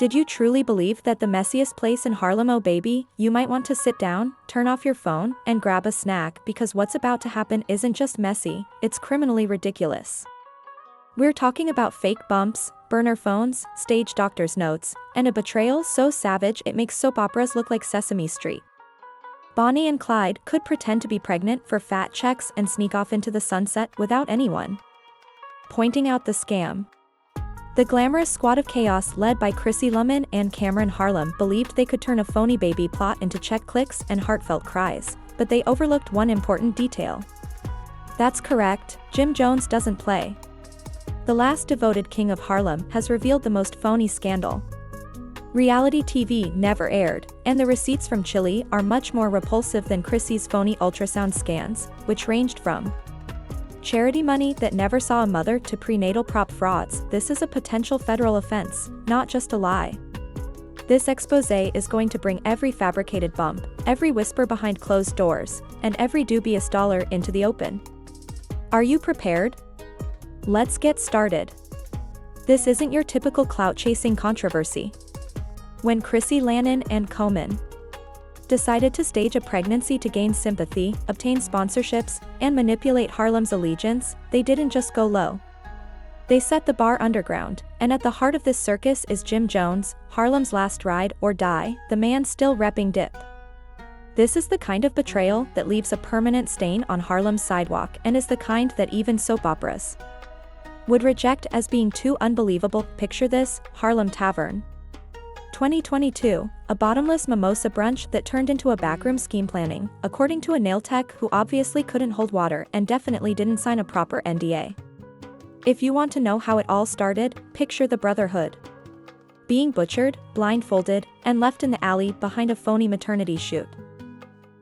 Did you truly believe that the messiest place in Harlem? Oh baby, you might want to sit down, turn off your phone, and grab a snack because what's about to happen isn't just messy, it's criminally ridiculous. We're talking about fake bumps, burner phones, stage doctor's notes, and a betrayal so savage it makes soap operas look like Sesame Street. Bonnie and Clyde could pretend to be pregnant for fat checks and sneak off into the sunset without anyone pointing out the scam. The glamorous squad of chaos led by Chrissy Lampkin and Cam'ron Harlem believed they could turn a phony baby plot into check clicks and heartfelt cries, but they overlooked one important detail. That's correct, Jim Jones doesn't play. The last devoted king of Harlem has revealed the most phony scandal. Reality TV never aired, and the receipts from Chile are much more repulsive than Chrissy's phony ultrasound scans, which ranged from charity money that never saw a mother to prenatal prop frauds. This is a potential federal offense, not just a lie. This expose is going to bring every fabricated bump, every whisper behind closed doors, and every dubious dollar into the open. Are you prepared? Let's get started. This isn't your typical clout-chasing controversy. When Chrissy Lampkin and Cam'ron decided to stage a pregnancy to gain sympathy, obtain sponsorships, and manipulate Harlem's allegiance, they didn't just go low. They set the bar underground, and at the heart of this circus is Jim Jones, Harlem's last ride or die, the man still repping dip. This is the kind of betrayal that leaves a permanent stain on Harlem's sidewalk and is the kind that even soap operas would reject as being too unbelievable. Picture this, Harlem Tavern. 2022, a bottomless mimosa brunch that turned into a backroom scheme planning, according to a nail tech who obviously couldn't hold water and definitely didn't sign a proper NDA. If you want to know how it all started, picture the Brotherhood being butchered, blindfolded, and left in the alley behind a phony maternity shoot.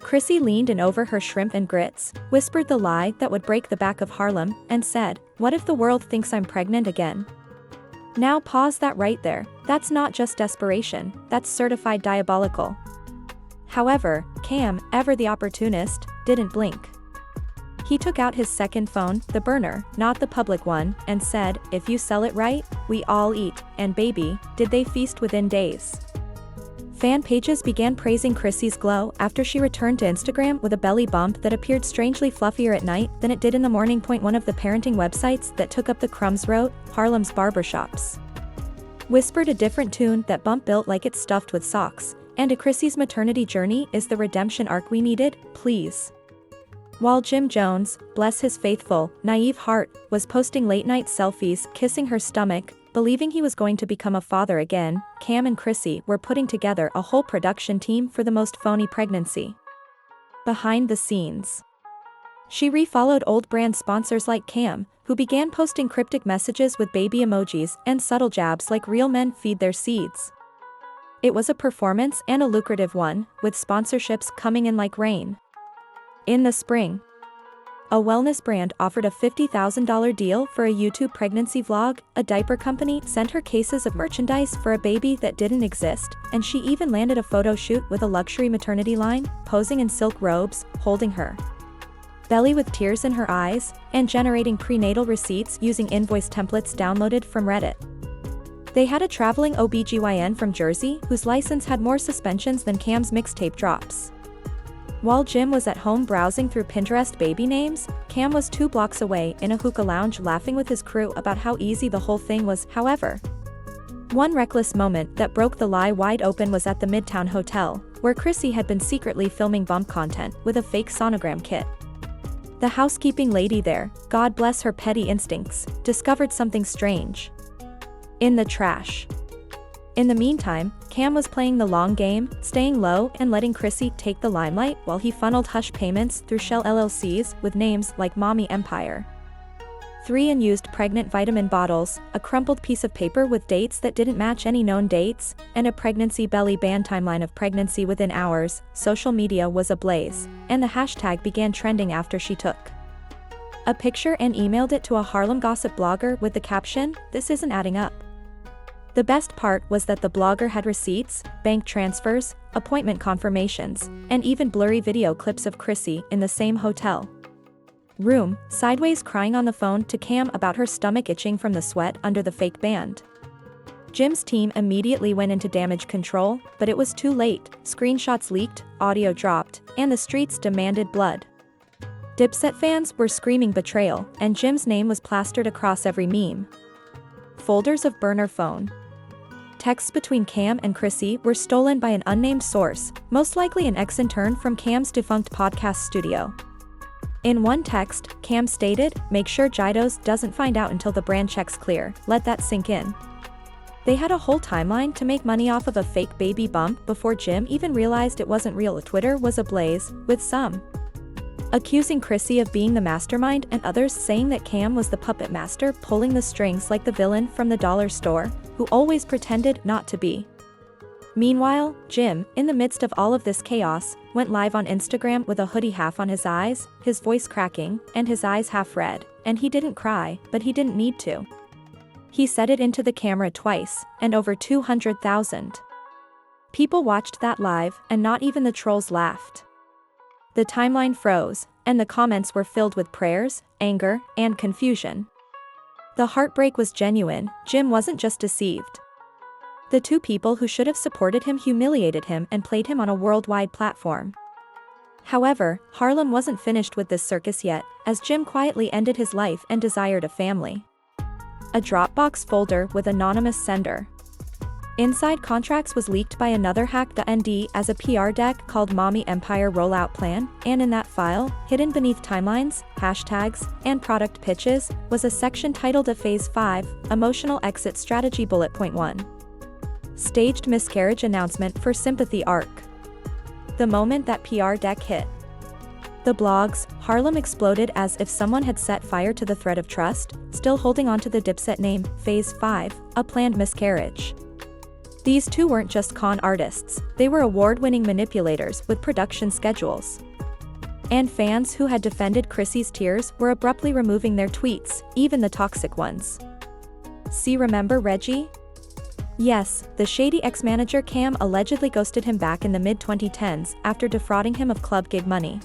Chrissy leaned in over her shrimp and grits, whispered the lie that would break the back of Harlem, and said, "What if the world thinks I'm pregnant again?" Now pause that right there, that's not just desperation, that's certified diabolical. However, Cam, ever the opportunist, didn't blink. He took out his second phone, the burner, not the public one, and said, "If you sell it right, we all eat," and baby, did they feast within days. Fan pages began praising Chrissy's glow after she returned to Instagram with a belly bump that appeared strangely fluffier at night than it did in the morning. One of the parenting websites that took up the crumbs wrote, "Harlem's barbershops whispered a different tune, that bump built like it's stuffed with socks, and a Chrissy's maternity journey is the redemption arc we needed, please." While Jim Jones, bless his faithful, naive heart, was posting late-night selfies, kissing her stomach, believing he was going to become a father again, Cam and Chrissy were putting together a whole production team for the most phony pregnancy. Behind the scenes, she refollowed old brand sponsors like Cam, who began posting cryptic messages with baby emojis and subtle jabs like real men feed their seeds. It was a performance and a lucrative one, with sponsorships coming in like rain. In the spring, a wellness brand offered a $50,000 deal for a YouTube pregnancy vlog, a diaper company sent her cases of merchandise for a baby that didn't exist, and she even landed a photo shoot with a luxury maternity line, posing in silk robes, holding her belly with tears in her eyes, and generating prenatal receipts using invoice templates downloaded from Reddit. They had a traveling OBGYN from Jersey whose license had more suspensions than Cam's mixtape drops. While Jim was at home browsing through Pinterest baby names, Cam was 2 blocks away in a hookah lounge laughing with his crew about how easy the whole thing was. However, one reckless moment that broke the lie wide open was at the Midtown Hotel, where Chrissy had been secretly filming bump content with a fake sonogram kit. The housekeeping lady there, God bless her petty instincts, discovered something strange in the trash. In the meantime, Cam was playing the long game, staying low and letting Chrissy take the limelight while he funneled hush payments through shell LLCs with names like Mommy Empire. 3 unused pregnant vitamin bottles, a crumpled piece of paper with dates that didn't match any known dates, and a pregnancy belly band timeline of pregnancy within hours. Social media was ablaze, and the hashtag began trending after she took a picture and emailed it to a Harlem gossip blogger with the caption, "This isn't adding up." The best part was that the blogger had receipts, bank transfers, appointment confirmations, and even blurry video clips of Chrissy in the same hotel room, sideways crying on the phone to Cam about her stomach itching from the sweat under the fake band. Jim's team immediately went into damage control, but it was too late. Screenshots leaked, audio dropped, and the streets demanded blood. Dipset fans were screaming betrayal, and Jim's name was plastered across every meme. Folders of burner phone. Texts between Cam and Chrissy were stolen by an unnamed source, most likely an ex-intern from Cam's defunct podcast studio. In one text, Cam stated, "Make sure Jidos doesn't find out until the brand check's clear, let that sink in." They had a whole timeline to make money off of a fake baby bump before Jim even realized it wasn't real. Twitter was ablaze, with some accusing Chrissy of being the mastermind and others saying that Cam was the puppet master pulling the strings like the villain from the dollar store, who always pretended not to be. Meanwhile, Jim, in the midst of all of this chaos, went live on Instagram with a hoodie half on his eyes, his voice cracking, and his eyes half red, and he didn't cry, but he didn't need to. He said it into the camera twice, and over 200,000 people watched that live, and not even the trolls laughed. The timeline froze, and the comments were filled with prayers, anger, and confusion. The heartbreak was genuine. Jim wasn't just deceived. The two people who should have supported him humiliated him and played him on a worldwide platform. However, Harlem wasn't finished with this circus yet, as Jim quietly ended his life and desired a family. A Dropbox folder with anonymous sender. Inside contracts was leaked by another hack.nd as a PR deck called Mommy Empire Rollout Plan, and in that file, hidden beneath timelines, hashtags, and product pitches, was a section titled A Phase 5, Emotional Exit Strategy Bullet Point 1. Staged miscarriage announcement for Sympathy Arc. The moment that PR deck hit the blogs, Harlem exploded as if someone had set fire to the thread of trust, still holding onto the Dipset name, Phase 5, a planned miscarriage. These two weren't just con artists, they were award-winning manipulators with production schedules. And fans who had defended Chrissy's tears were abruptly removing their tweets, even the toxic ones. See, remember Reggie? Yes, the shady ex-manager Cam allegedly ghosted him back in the mid-2010s after defrauding him of club gig money.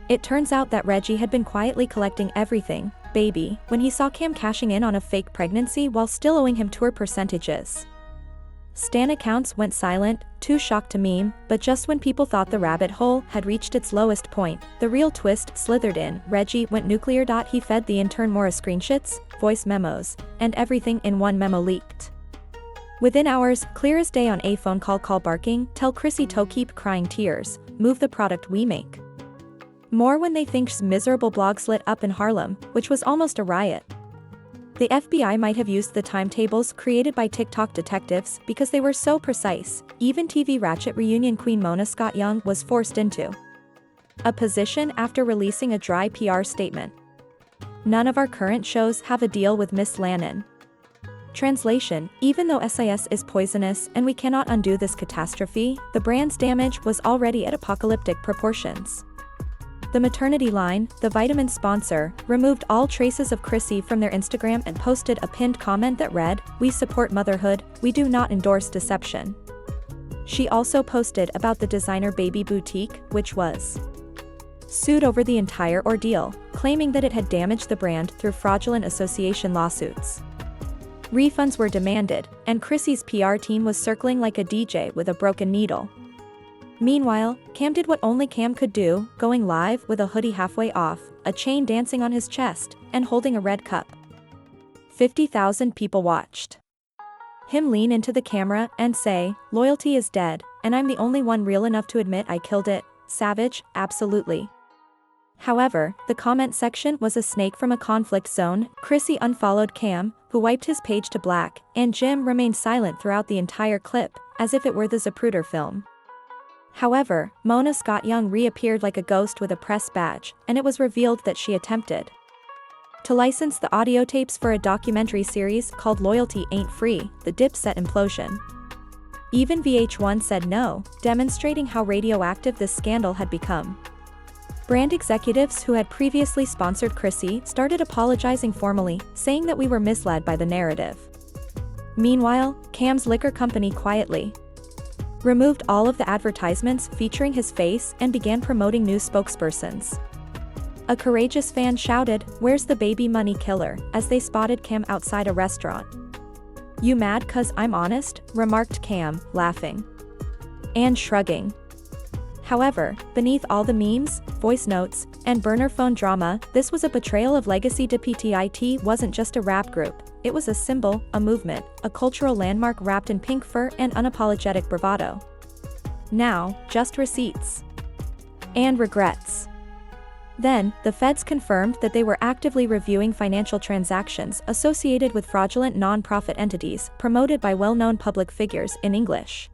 It turns out that Reggie had been quietly collecting everything, baby, when he saw Cam cashing in on a fake pregnancy while still owing him tour percentages. Stan accounts went silent, too shocked to meme, but just when people thought the rabbit hole had reached its lowest point, the real twist slithered in. Reggie went nuclear. He fed the intern more screenshots, voice memos, and everything in one memo leaked. Within hours, clear as day on a phone call barking, tell Chrissy to keep crying tears, move the product we make. More when they think's miserable blogs lit up in Harlem, which was almost a riot. The FBI might have used the timetables created by TikTok detectives because they were so precise. Even TV Ratchet reunion queen Mona Scott Young was forced into a position after releasing a dry PR statement. None of our current shows have a deal with Miss Lannon. Translation: even though SIS is poisonous and we cannot undo this catastrophe, the brand's damage was already at apocalyptic proportions. The maternity line, the vitamin sponsor, removed all traces of Chrissy from their Instagram and posted a pinned comment that read, "We support motherhood, we do not endorse deception." She also posted about the designer baby boutique, which was sued over the entire ordeal, claiming that it had damaged the brand through fraudulent association lawsuits. Refunds were demanded, and Chrissy's PR team was circling like a DJ with a broken needle. Meanwhile, Cam did what only Cam could do, going live with a hoodie halfway off, a chain dancing on his chest, and holding a red cup. 50,000 people watched him lean into the camera and say, "Loyalty is dead, and I'm the only one real enough to admit I killed it." Savage, absolutely. However, the comment section was a snake from a conflict zone. Chrissy unfollowed Cam, who wiped his page to black, and Jim remained silent throughout the entire clip, as if it were the Zapruder film. However, Mona Scott Young reappeared like a ghost with a press badge, and it was revealed that she attempted to license the audio tapes for a documentary series called Loyalty Ain't Free, the Dipset implosion. Even VH1 said no, demonstrating how radioactive this scandal had become. Brand executives who had previously sponsored Chrissy started apologizing formally, saying that we were misled by the narrative. Meanwhile, Cam's liquor company quietly removed all of the advertisements featuring his face and began promoting new spokespersons. A courageous fan shouted, "Where's the baby money killer?" as they spotted Cam outside a restaurant. "You mad 'cause I'm honest?" remarked Cam, laughing and shrugging. However, beneath all the memes, voice notes, and burner phone drama, this was a betrayal of legacy. DPTIT wasn't just a rap group, it was a symbol, a movement, a cultural landmark wrapped in pink fur and unapologetic bravado. Now, just receipts and regrets. Then, the feds confirmed that they were actively reviewing financial transactions associated with fraudulent non-profit entities promoted by well-known public figures in English.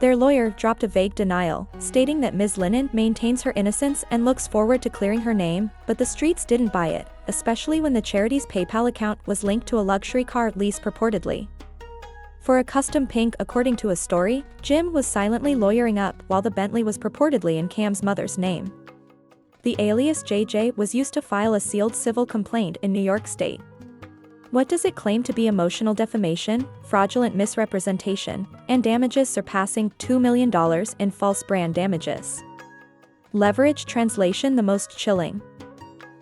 Their lawyer dropped a vague denial, stating that Ms. Lennon maintains her innocence and looks forward to clearing her name, but the streets didn't buy it, especially when the charity's PayPal account was linked to a luxury car lease purportedly for a custom pink. According to a story, Jim was silently lawyering up while the Bentley was purportedly in Cam's mother's name. The alias JJ was used to file a sealed civil complaint in New York State. What does it claim to be? Emotional defamation, fraudulent misrepresentation, and damages surpassing $2 million in false brand damages. Leverage. Translation: the most chilling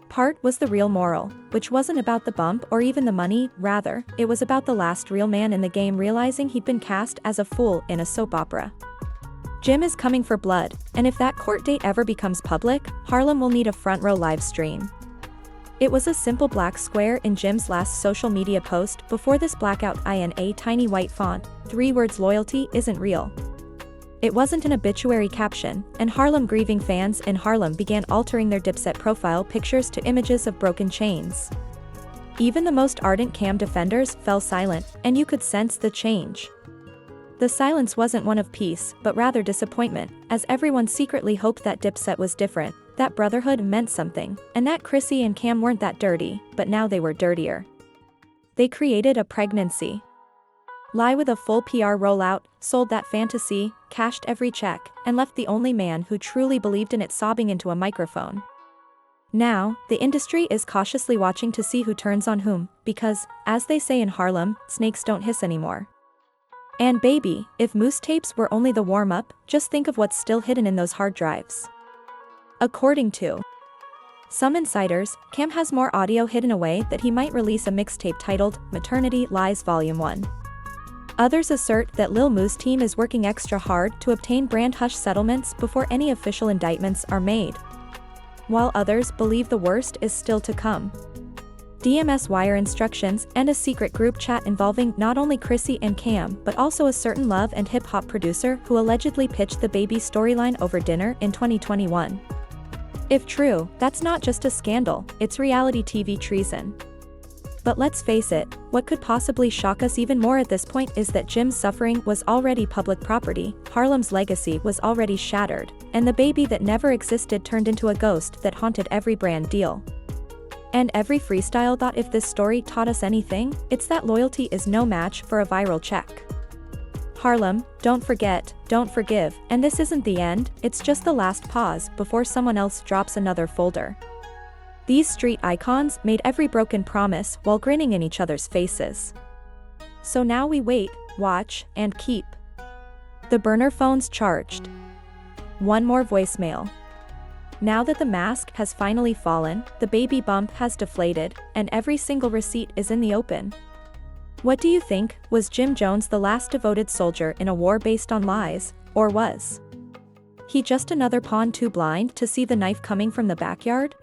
part was the real moral, which wasn't about the bump or even the money, rather, it was about the last real man in the game realizing he'd been cast as a fool in a soap opera. Jim is coming for blood, and if that court date ever becomes public, Harlem will need a front row live stream. It was a simple black square in Jim's last social media post before this blackout in a tiny white font, 3 words: loyalty isn't real. It wasn't an obituary caption, and Harlem grieving fans in Harlem began altering their Dipset profile pictures to images of broken chains. Even the most ardent Cam defenders fell silent, and you could sense the change. The silence wasn't one of peace, but rather disappointment, as everyone secretly hoped that Dipset was different, that brotherhood meant something, and that Chrissy and Cam weren't that dirty, but now they were dirtier. They created a pregnancy lie with a full PR rollout, sold that fantasy, cashed every check, and left the only man who truly believed in it sobbing into a microphone. Now, the industry is cautiously watching to see who turns on whom, because, as they say in Harlem, snakes don't hiss anymore. And baby, if Moose tapes were only the warm-up, just think of what's still hidden in those hard drives. According to some insiders, Cam has more audio hidden away that he might release a mixtape titled Maternity Lies Volume 1. Others assert that Lil Moose team is working extra hard to obtain brand hush settlements before any official indictments are made, while others believe the worst is still to come. DMS wire instructions and a secret group chat involving not only Chrissy and Cam but also a certain love and hip-hop producer who allegedly pitched the baby storyline over dinner in 2021. If true, that's not just a scandal, it's reality TV treason. But let's face it, what could possibly shock us even more at this point is that Jim's suffering was already public property, Harlem's legacy was already shattered, and the baby that never existed turned into a ghost that haunted every brand deal. And every freestyle thought. If this story taught us anything, it's that loyalty is no match for a viral check. Harlem, don't forget, don't forgive, and this isn't the end, it's just the last pause before someone else drops another folder. These street icons made every broken promise while grinning in each other's faces. So now we wait, watch, and keep the burner phones charged. One more voicemail. Now that the mask has finally fallen, the baby bump has deflated, and every single receipt is in the open. What do you think? Was Jim Jones the last devoted soldier in a war based on lies, or was he just another pawn too blind to see the knife coming from the backyard?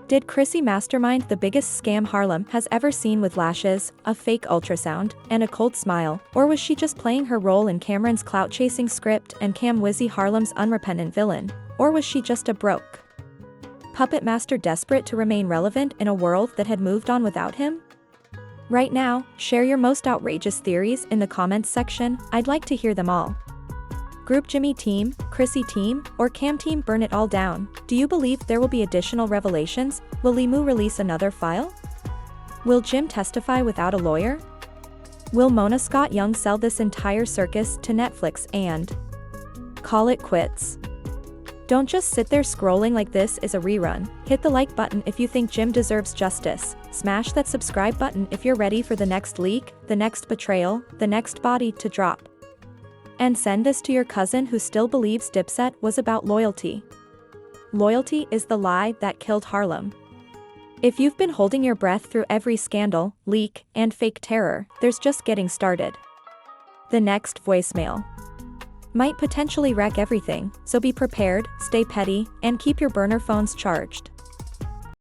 Did Chrissy mastermind the biggest scam Harlem has ever seen with lashes, a fake ultrasound, and a cold smile, or was she just playing her role in Cam'ron's clout-chasing script and Cam Wizzy Harlem's unrepentant villain, or was she just a broke puppet master desperate to remain relevant in a world that had moved on without him? Right now, share your most outrageous theories in the comments section, I'd like to hear them all. Group Jimmy team, Chrissy team, or Cam team? Burn it all down. Do you believe there will be additional revelations? Will Limu release another file? Will Jim testify without a lawyer? Will Mona Scott Young sell this entire circus to Netflix and call it quits? Don't just sit there scrolling like this is a rerun. Hit the like button if you think Jim deserves justice. Smash that subscribe button if you're ready for the next leak, the next betrayal, the next body to drop. And send this to your cousin who still believes Dipset was about loyalty. Loyalty is the lie that killed Harlem. If you've been holding your breath through every scandal, leak, and fake terror, there's just getting started. The next voicemail might potentially wreck everything, so be prepared, stay petty, and keep your burner phones charged.